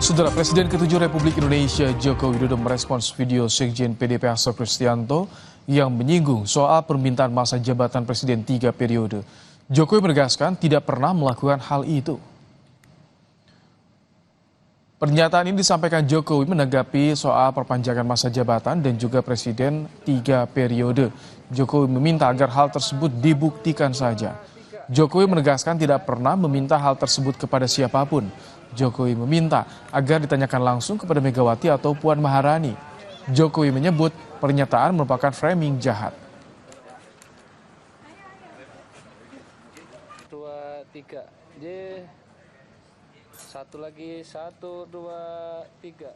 Saudara Presiden ke-7 Republik Indonesia Joko Widodo merespons video Sekjen PDIP Hasto Kristianto yang menyinggung soal permintaan masa jabatan Presiden 3 periode. Jokowi menegaskan tidak pernah melakukan hal itu. Pernyataan ini disampaikan Jokowi menanggapi soal perpanjangan masa jabatan dan juga Presiden 3 periode. Jokowi meminta agar hal tersebut dibuktikan saja. Jokowi menegaskan tidak pernah meminta hal tersebut kepada siapapun. Jokowi meminta agar ditanyakan langsung kepada Megawati atau Puan Maharani. Jokowi menyebut pernyataan merupakan framing jahat. 2, 3, J. Satu lagi, 1, 2, 3.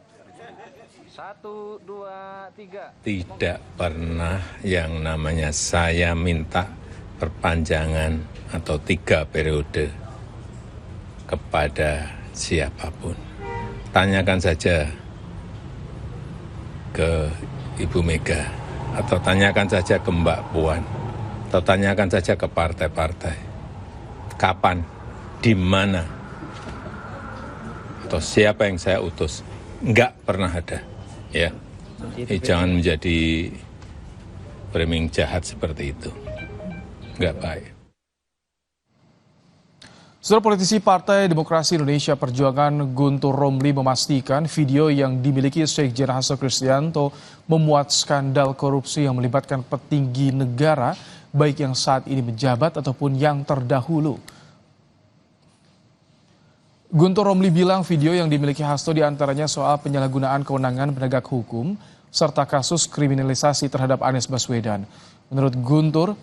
1, 2, 3. Tidak pernah yang namanya saya minta perpanjangan atau 3 periode kepada siapapun. Tanyakan saja ke Ibu Mega, atau tanyakan saja ke Mbak Puan, atau tanyakan saja ke partai-partai. Kapan, di mana, atau siapa yang saya utus. Enggak pernah ada. Ya. Jangan menjadi framing jahat seperti itu. Enggak baik. Saudara, politisi Partai Demokrasi Indonesia Perjuangan Guntur Romli memastikan video yang dimiliki Sekjen Hasto Kristianto memuat skandal korupsi yang melibatkan petinggi negara, baik yang saat ini menjabat ataupun yang terdahulu. Guntur Romli bilang video yang dimiliki Hasto diantaranya soal penyalahgunaan kewenangan penegak hukum serta kasus kriminalisasi terhadap Anies Baswedan. Menurut Guntur,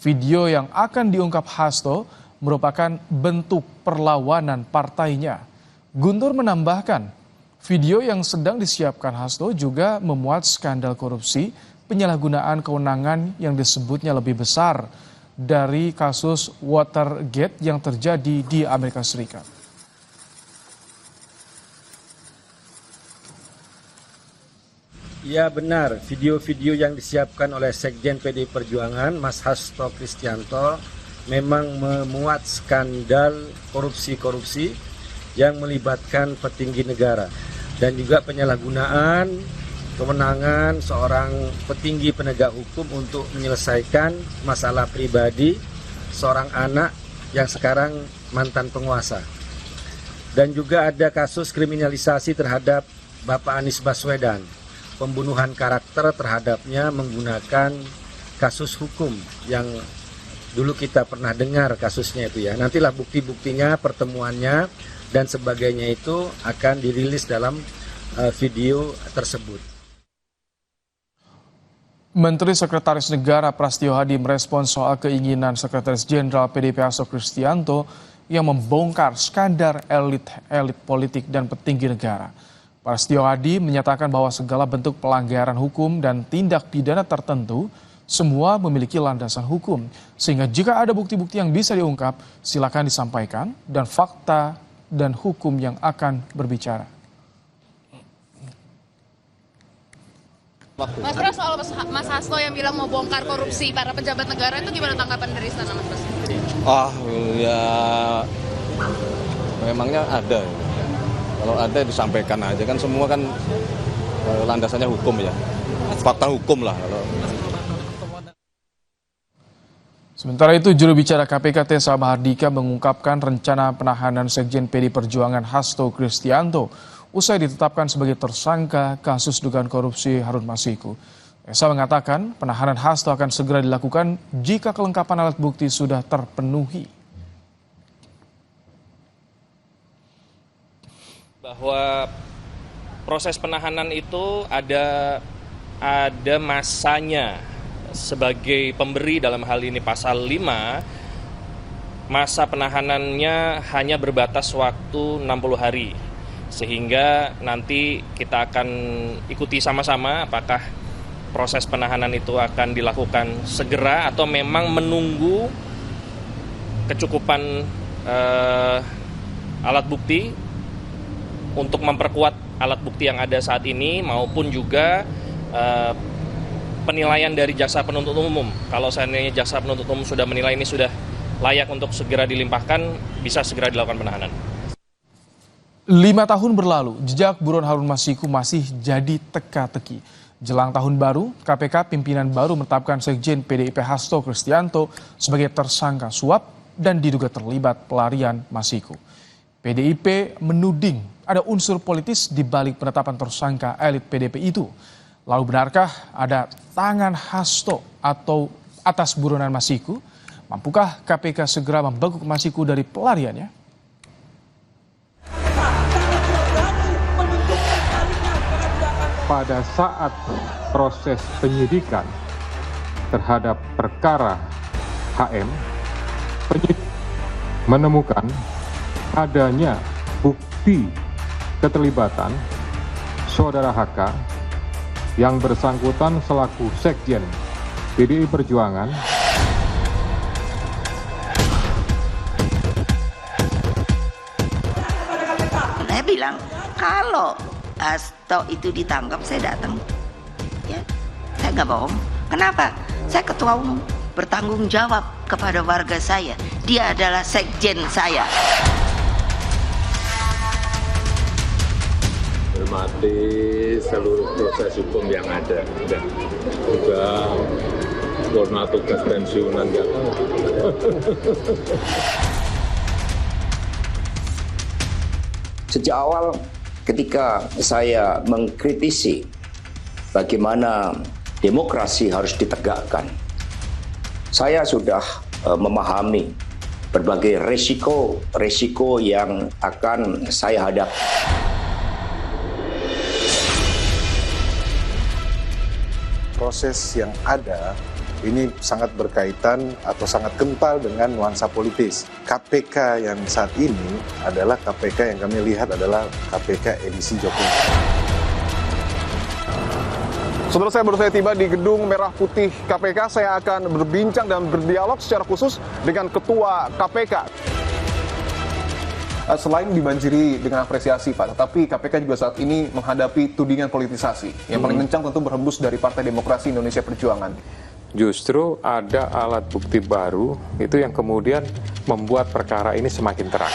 video yang akan diungkap Hasto merupakan bentuk perlawanan partainya. Guntur menambahkan, video yang sedang disiapkan Hasto juga memuat skandal korupsi, penyalahgunaan kewenangan yang disebutnya lebih besar dari kasus Watergate yang terjadi di Amerika Serikat. Ya benar, video-video yang disiapkan oleh Sekjen PDI Perjuangan, Mas Hasto Kristianto, memang memuat skandal korupsi-korupsi yang melibatkan petinggi negara dan juga penyalahgunaan kewenangan seorang petinggi penegak hukum untuk menyelesaikan masalah pribadi seorang anak yang sekarang mantan penguasa. Dan juga ada kasus kriminalisasi terhadap Bapak Anies Baswedan, pembunuhan karakter terhadapnya menggunakan kasus hukum yang dulu kita pernah dengar kasusnya itu ya. Nantilah bukti-buktinya, pertemuannya dan sebagainya itu akan dirilis dalam video tersebut. Menteri Sekretaris Negara Prasetyo Hadi merespons soal keinginan Sekretaris Jenderal PDIP Hasto Kristianto yang membongkar skandal elit politik dan petinggi negara. Prasetyo Hadi menyatakan bahwa segala bentuk pelanggaran hukum dan tindak pidana tertentu semua memiliki landasan hukum, sehingga jika ada bukti-bukti yang bisa diungkap, silakan disampaikan dan fakta dan hukum yang akan berbicara. Mas Pras, soal Mas Hasto yang bilang mau bongkar korupsi para pejabat negara itu gimana tanggapan dari istana, Mas Pras? Ya memangnya ada. Kalau ada disampaikan aja, kan semua kan landasannya hukum ya, fakta hukum lah. Sementara itu, juru bicara KPK Tessa Mahardika mengungkapkan rencana penahanan Sekjen PDI Perjuangan Hasto Kristianto usai ditetapkan sebagai tersangka kasus dugaan korupsi Harun Masiku. Tessa mengatakan penahanan Hasto akan segera dilakukan jika kelengkapan alat bukti sudah terpenuhi. Bahwa proses penahanan itu ada masanya. Sebagai pemberi dalam hal ini pasal 5, masa penahanannya hanya berbatas waktu 60 hari. Sehingga nanti kita akan ikuti sama-sama apakah proses penahanan itu akan dilakukan segera atau memang menunggu kecukupan alat bukti untuk memperkuat alat bukti yang ada saat ini maupun juga penilaian dari jaksa penuntut umum. Kalau seandainya jaksa penuntut umum sudah menilai ini sudah layak untuk segera dilimpahkan, bisa segera dilakukan penahanan. 5 tahun berlalu, jejak buron Harun Masiku masih jadi teka-teki. Jelang tahun baru, KPK pimpinan baru menetapkan Sekjen PDIP Hasto Kristianto sebagai tersangka suap dan diduga terlibat pelarian Masiku. PDIP menuding ada unsur politis di balik penetapan tersangka elit PDIP itu. Lalu benarkah ada tangan Hasto atau atas buronan Masiku? Mampukah KPK segera membekuk Masiku dari pelariannya? Pada saat proses penyidikan terhadap perkara HM, penyidik menemukan adanya bukti keterlibatan saudara HK yang bersangkutan selaku Sekjen PDI Perjuangan saya bilang kalau Hasto itu ditangkap saya datang, ya saya nggak bohong. Kenapa? Saya ketua umum, bertanggung jawab kepada warga saya. Dia adalah sekjen saya. Hormati seluruh proses hukum yang ada. Juga karena tugas pensiunan nggak tahu. Sejak awal ketika saya mengkritisi bagaimana demokrasi harus ditegakkan, saya sudah memahami berbagai resiko yang akan saya hadapi. Proses yang ada ini sangat berkaitan atau sangat kental dengan nuansa politis. KPK yang saat ini adalah KPK yang kami lihat adalah KPK edisi Jokowi. Saudara, saya baru saja tiba di Gedung Merah Putih KPK. Saya akan berbincang dan berdialog secara khusus dengan Ketua KPK. Selain dibanjiri dengan apresiasi, Pak, tetapi KPK juga saat ini menghadapi tudingan politisasi. Yang paling kencang tentu berhembus dari Partai Demokrasi Indonesia Perjuangan. justru ada alat bukti baru itu yang kemudian membuat perkara ini semakin terang.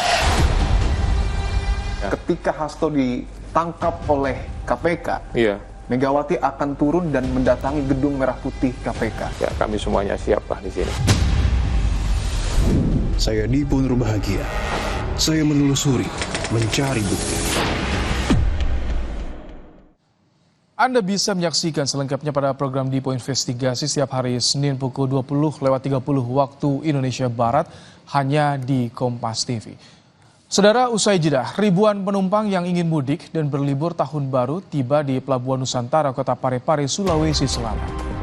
Ketika Hasto ditangkap oleh KPK, Iya. Megawati akan turun dan mendatangi Gedung Merah Putih KPK. Ya, kami semuanya siap lah di sini. Saya Dipo Nurbahagia. Saya menelusuri, mencari bukti. Anda bisa menyaksikan selengkapnya pada program Dipo Investigasi setiap hari Senin pukul 20:30 waktu Indonesia Barat hanya di Kompas TV. Saudara, usai jeda, ribuan penumpang yang ingin mudik dan berlibur tahun baru tiba di Pelabuhan Nusantara, Kota Parepare, Sulawesi Selatan.